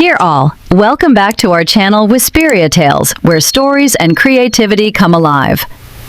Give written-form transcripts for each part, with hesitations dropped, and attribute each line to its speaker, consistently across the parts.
Speaker 1: Dear all, welcome back to our channel Wisperia Tales, where stories and creativity come alive.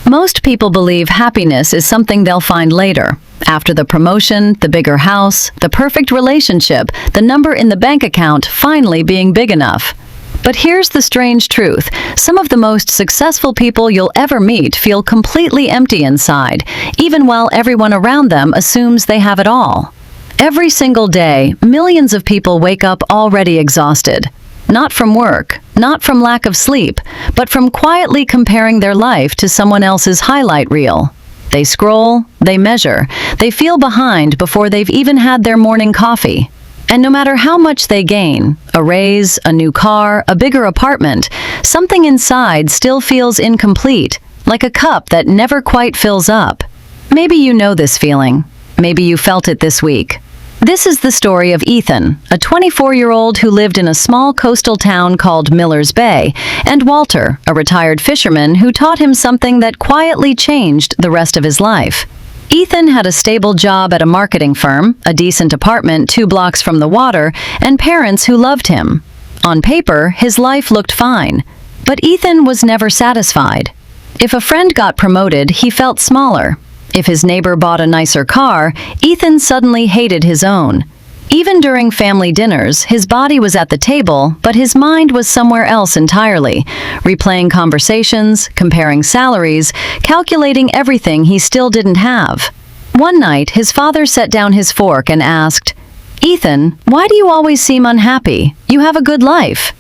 Speaker 1: Most people believe happiness is something they'll find later. After the promotion, the bigger house, the perfect relationship, the number in the bank account finally being big enough. But here's the strange truth. Some of the most successful people you'll ever meet feel completely empty inside, even while everyone around them assumes they have it all. Every single day, millions of people wake up already exhausted. Not from work, not from lack of sleep, but from quietly comparing their life to someone else's highlight reel. They scroll, they measure, they feel behind before they've even had their morning coffee. And no matter how much they gain, a raise, a new car, a bigger apartment, something inside still feels incomplete, like a cup that never quite fills up. Maybe you know this feeling. Maybe you felt it this week. This is the story of Ethan, a 24-year-old who lived in a small coastal town called Miller's Bay, and Walter, a retired fisherman who taught him something that quietly changed the rest of his life. Ethan had a stable job at a marketing firm, a decent apartment 2 blocks from the water, and parents who loved him. On paper, his life looked fine, but Ethan was never satisfied. If a friend got promoted, he felt smaller. If his neighbor bought a nicer car, Ethan suddenly hated his own. Even during family dinners, his body was at the table, but his mind was somewhere else entirely, replaying conversations, comparing salaries, calculating everything he still didn't have. One night, his father set down his fork and asked, "Ethan, why do you always seem unhappy? You have a good life."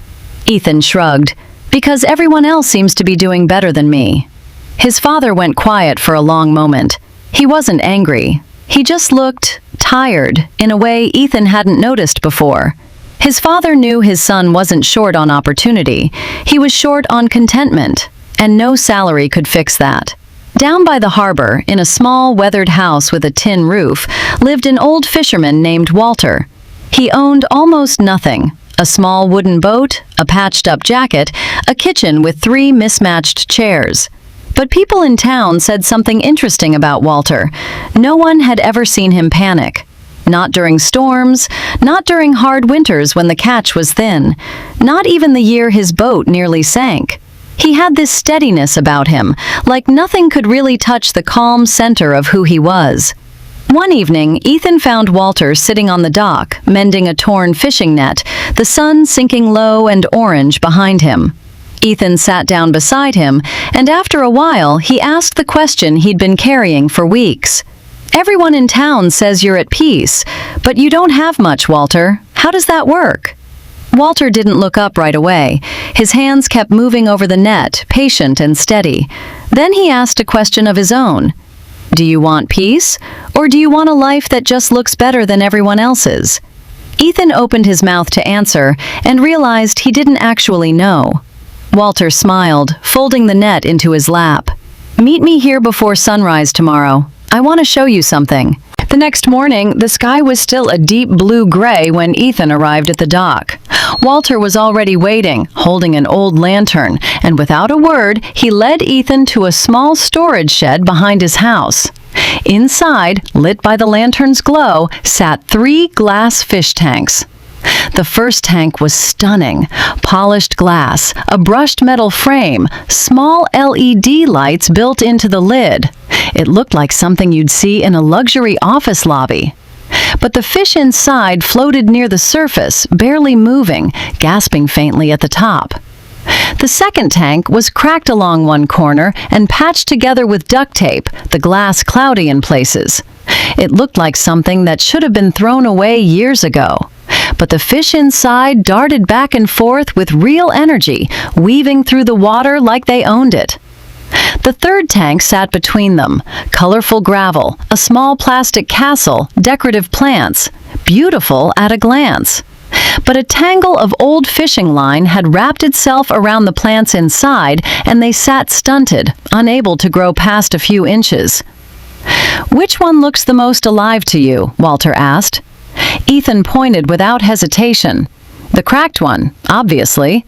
Speaker 1: Ethan shrugged, "Because everyone else seems to be doing better than me." His father went quiet for a long moment. He wasn't angry. He just looked tired, in a way Ethan hadn't noticed before. His father knew his son wasn't short on opportunity. He was short on contentment, and no salary could fix that. Down by the harbor, in a small, weathered house with a tin roof, lived an old fisherman named Walter. He owned almost nothing. A small wooden boat, a patched-up jacket, a kitchen with 3 mismatched chairs. But people in town said something interesting about Walter. No one had ever seen him panic. Not during storms, not during hard winters when the catch was thin, not even the year his boat nearly sank. He had this steadiness about him, like nothing could really touch the calm center of who he was. One evening, Ethan found Walter sitting on the dock, mending a torn fishing net, the sun sinking low and orange behind him. Ethan sat down beside him, and after a while, he asked the question he'd been carrying for weeks. "Everyone in town says you're at peace, but you don't have much, Walter. How does that work?" Walter didn't look up right away. His hands kept moving over the net, patient and steady. Then he asked a question of his own. "Do you want peace, or do you want a life that just looks better than everyone else's?" Ethan opened his mouth to answer and realized he didn't actually know. Walter smiled, folding the net into his lap. "Meet me here before sunrise tomorrow. I want to show you something." The next morning, the sky was still a deep blue-gray when Ethan arrived at the dock. Walter was already waiting, holding an old lantern, and without a word, he led Ethan to a small storage shed behind his house. Inside, lit by the lantern's glow, sat 3 glass fish tanks. The first tank was stunning. Polished glass, a brushed metal frame, small LED lights built into the lid. It looked like something you'd see in a luxury office lobby. But the fish inside floated near the surface, barely moving, gasping faintly at the top. The second tank was cracked along one corner and patched together with duct tape, the glass cloudy in places. It looked like something that should have been thrown away years ago. But the fish inside darted back and forth with real energy, weaving through the water like they owned it. The third tank sat between them, colorful gravel, a small plastic castle, decorative plants, beautiful at a glance. But a tangle of old fishing line had wrapped itself around the plants inside, and they sat stunted, unable to grow past a few inches. "Which one looks the most alive to you?" Walter asked. Ethan pointed without hesitation. "The cracked one, obviously."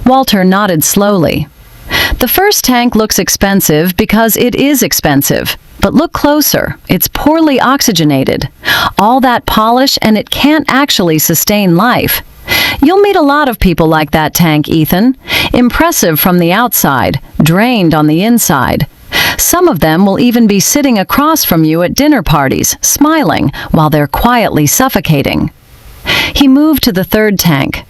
Speaker 1: Walter nodded slowly. "The first tank looks expensive because it is expensive. But look closer. It's poorly oxygenated. All that polish and it can't actually sustain life. You'll meet a lot of people like that tank, Ethan. Impressive from the outside, drained on the inside. Some of them will even be sitting across from you at dinner parties, smiling, while they're quietly suffocating. He moved to the third tank.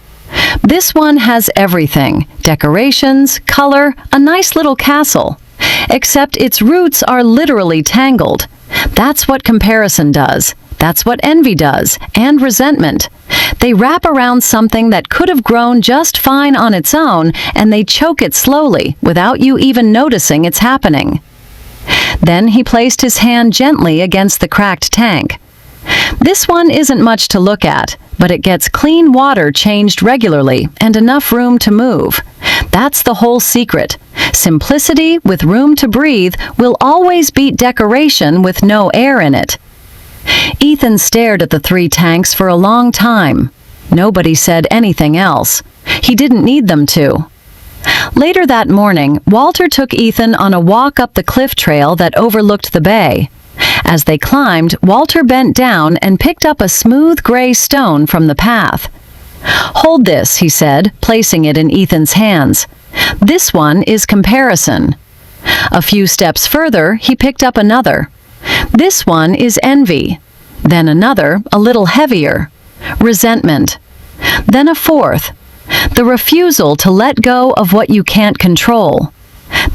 Speaker 1: This one has everything: decorations, color, a nice little castle. Except its roots are literally tangled. That's what comparison does. That's what envy does, and resentment. They wrap around something that could have grown just fine on its own, and they choke it slowly, without you even noticing it's happening. Then he placed his hand gently against the cracked tank. This one isn't much to look at, but it gets clean water changed regularly and enough room to move. That's the whole secret. Simplicity with room to breathe will always beat decoration with no air in it. Ethan stared at the three tanks for a long time. Nobody said anything else. He didn't need them to. Later that morning, Walter took Ethan on a walk up the cliff trail that overlooked the bay. As they climbed, Walter bent down and picked up a smooth gray stone from the path. "Hold this," he said, placing it in Ethan's hands. "This one is comparison." A few steps further, he picked up another. "This one is envy." Then another, a little heavier. Resentment. Then a fourth. The refusal to let go of what you can't control.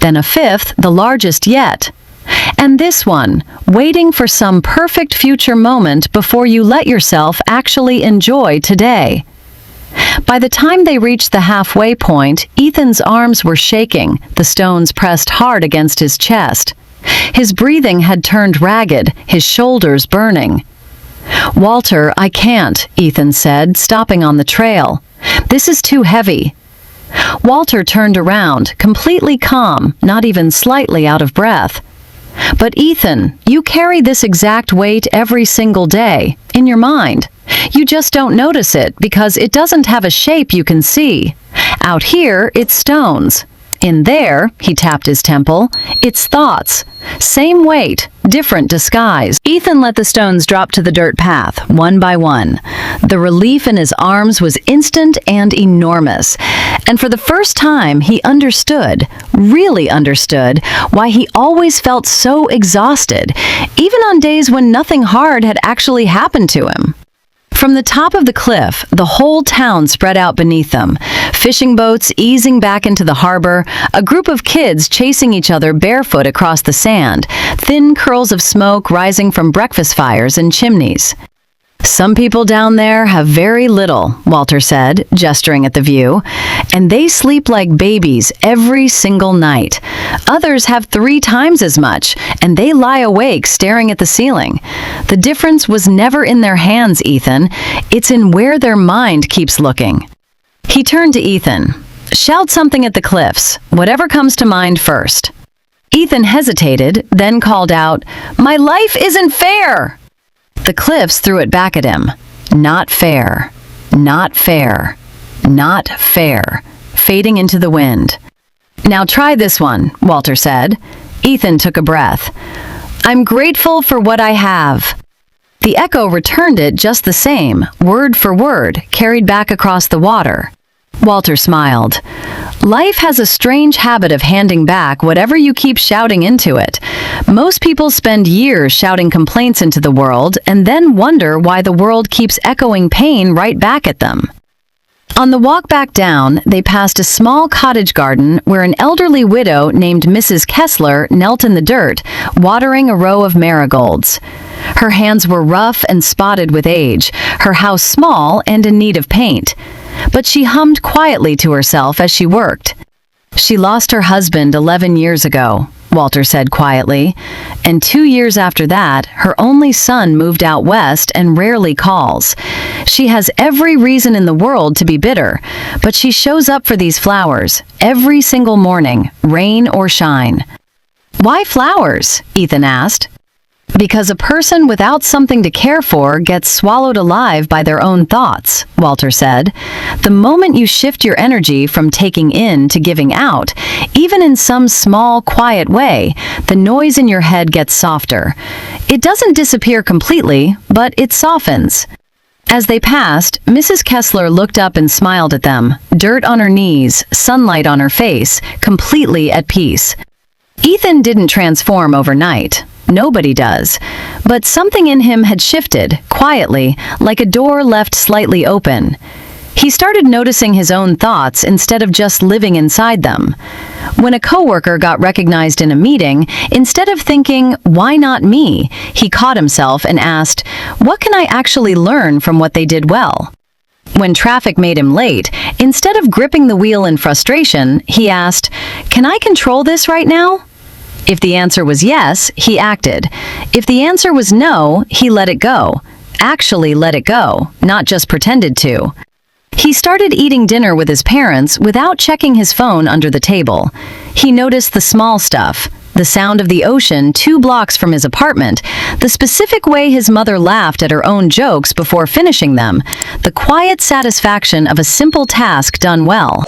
Speaker 1: Then a fifth, the largest yet. And this one, waiting for some perfect future moment before you let yourself actually enjoy today. By the time they reached the halfway point, Ethan's arms were shaking, the stones pressed hard against his chest. His breathing had turned ragged, his shoulders burning. "Walter, I can't," Ethan said, stopping on the trail. "This is too heavy." Walter turned around, completely calm, not even slightly out of breath. "But Ethan, you carry this exact weight every single day, in your mind. You just don't notice it because it doesn't have a shape you can see. Out here, it's stones. In there," he tapped his temple, "it's thoughts. Same weight, different disguise." Ethan let the stones drop to the dirt path, one by one. The relief in his arms was instant and enormous. And for the first time, he understood, really understood, why he always felt so exhausted, even on days when nothing hard had actually happened to him. From the top of the cliff, the whole town spread out beneath them. Fishing boats easing back into the harbor, a group of kids chasing each other barefoot across the sand, thin curls of smoke rising from breakfast fires and chimneys. "Some people down there have very little," Walter said, gesturing at the view, "and they sleep like babies every single night. Others have 3 times as much, and they lie awake staring at the ceiling. The difference was never in their hands, Ethan. It's in where their mind keeps looking." He turned to Ethan. "Shout something at the cliffs, whatever comes to mind first." Ethan hesitated, then called out, "My life isn't fair!" The cliffs threw it back at him. "Not fair. Not fair. Not fair," fading into the wind. "Now try this one," Walter said. Ethan took a breath. "I'm grateful for what I have." The echo returned it just the same, word for word, carried back across the water. Walter smiled. "Life has a strange habit of handing back whatever you keep shouting into it. Most people spend years shouting complaints into the world and then wonder why the world keeps echoing pain right back at them." On the walk back down, they passed a small cottage garden where an elderly widow named Mrs. Kessler knelt in the dirt, watering a row of marigolds. Her hands were rough and spotted with age, her house small and in need of paint. But she hummed quietly to herself as she worked. "She lost her husband 11 years ago," Walter said quietly, "and 2 years after that, her only son moved out west and rarely calls. She has every reason in the world to be bitter, but she shows up for these flowers every single morning, rain or shine." "Why flowers?" Ethan asked. "Because a person without something to care for gets swallowed alive by their own thoughts," Walter said. "The moment you shift your energy from taking in to giving out, even in some small, quiet way, the noise in your head gets softer. It doesn't disappear completely, but it softens. As they passed, Mrs. Kessler looked up and smiled at them, dirt on her knees, sunlight on her face, completely at peace. Ethan didn't transform overnight. Nobody does. But something in him had shifted, quietly, like a door left slightly open. He started noticing his own thoughts instead of just living inside them. When a coworker got recognized in a meeting, instead of thinking, "Why not me?" he caught himself and asked, "What can I actually learn from what they did well?" When traffic made him late, instead of gripping the wheel in frustration, he asked, "Can I control this right now?" If the answer was yes, he acted. If the answer was no, he let it go. Actually let it go, not just pretended to. He started eating dinner with his parents without checking his phone under the table. He noticed the small stuff, the sound of the ocean 2 blocks from his apartment, the specific way his mother laughed at her own jokes before finishing them, the quiet satisfaction of a simple task done well.